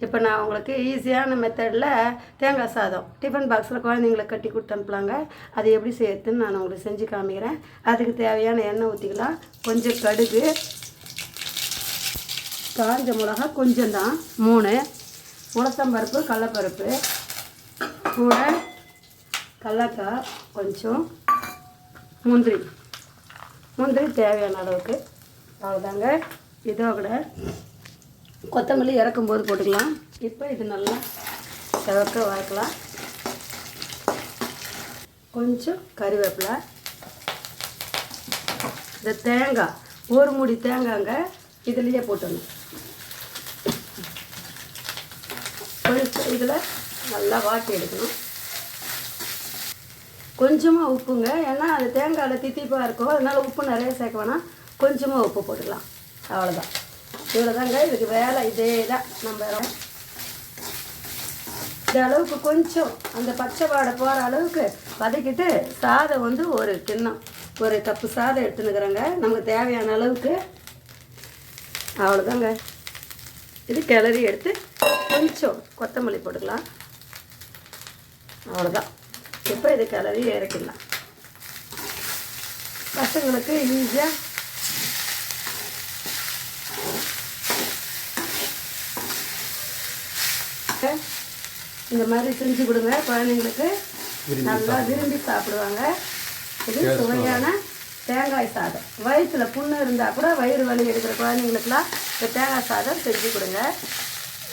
இப்போ நான் உங்களுக்கு ஈஸியான மெத்தடில் தேங்காய் சாதம் டிஃபன் பாக்ஸில் குழந்தைங்களுக்கு கட்டி கொடுத்து அனுப்பலாங்க. அது எப்படி செய்யறதுன்னு நான் உங்களுக்கு செஞ்சு காமிக்கிறேன். அதுக்கு தேவையான எண்ணெய் ஊற்றிக்கலாம். கொஞ்சம் கடுகு, காஞ்ச மிளகா கொஞ்சம் தான், 3 உளுத்தம்பருப்பு, கடலைப்பருப்பு கூட கடலக்காய் கொஞ்சம், முந்திரி தேவையான அளவுக்கு, அவ்வளோதாங்க. இதோட கொத்தமல்லி இறக்கும்போது போட்டுக்கலாம். இப்போ இது நல்லா செவக்க வதக்கலாம். கொஞ்சம் கறிவேப்பிலை, இந்த தேங்காய் ஒரு மூடி தேங்காய்ங்க இதுலேயே போட்டுடணும். கொஞ்சம் இதில் நல்லா வாட்டி எடுக்கணும். கொஞ்சமாக உப்புங்க, ஏன்னா அது தேங்காயில் தித்திப்பாக இருக்கும், அதனால் உப்பு நிறைய சேர்க்க வேணாம். கொஞ்சமாக உப்பு போட்டுக்கலாம், அவ்வளோதான். இவ்வளோதாங்க இதுக்கு வேலை. இதே தான் நம்ம இந்த அளவுக்கு கொஞ்சம் அந்த பச்சை வாடை போகிற அளவுக்கு வதக்கிட்டு சாதம் வந்து ஒரு கிண்ணம், ஒரு கப்பு சாதம் எடுத்துன்னுக்குறேங்க, நமக்கு தேவையான அளவுக்கு. அவ்வளோதாங்க. இது கிளறி எடுத்து கொஞ்சம் கொத்தமல்லி போட்டுக்கலாம், அவ்வளோதான். இப்போ இது கிளறி இறக்கிடலாம். பசங்களுக்கு ஈஸியாக இந்த மாதிரி செஞ்சு கொடுங்க. குழந்தைங்களுக்கு நல்லா விரும்பி சாப்பிடுவாங்க. இது சுவையான தேங்காய் சாதம். வயிற்றில் புண்ணு இருந்தால் கூட, வயிறு வலி எடுக்கிற குழந்தைங்களுக்குலாம் இந்த தேங்காய் சாதம் செஞ்சு கொடுங்க.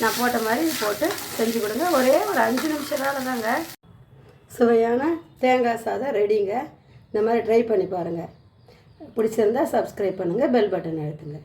நான் போட்ட மாதிரி போட்டு செஞ்சு கொடுங்க. ஒரே ஒரு 5 நிமிஷம் வேலை தாங்க. சுவையான தேங்காய் சாதம் ரெடிங்க. இந்த மாதிரி ட்ரை பண்ணி பாருங்கள். பிடிச்சிருந்தா சப்ஸ்கிரைப் பண்ணுங்கள், பெல் பட்டன் அழுத்துங்க.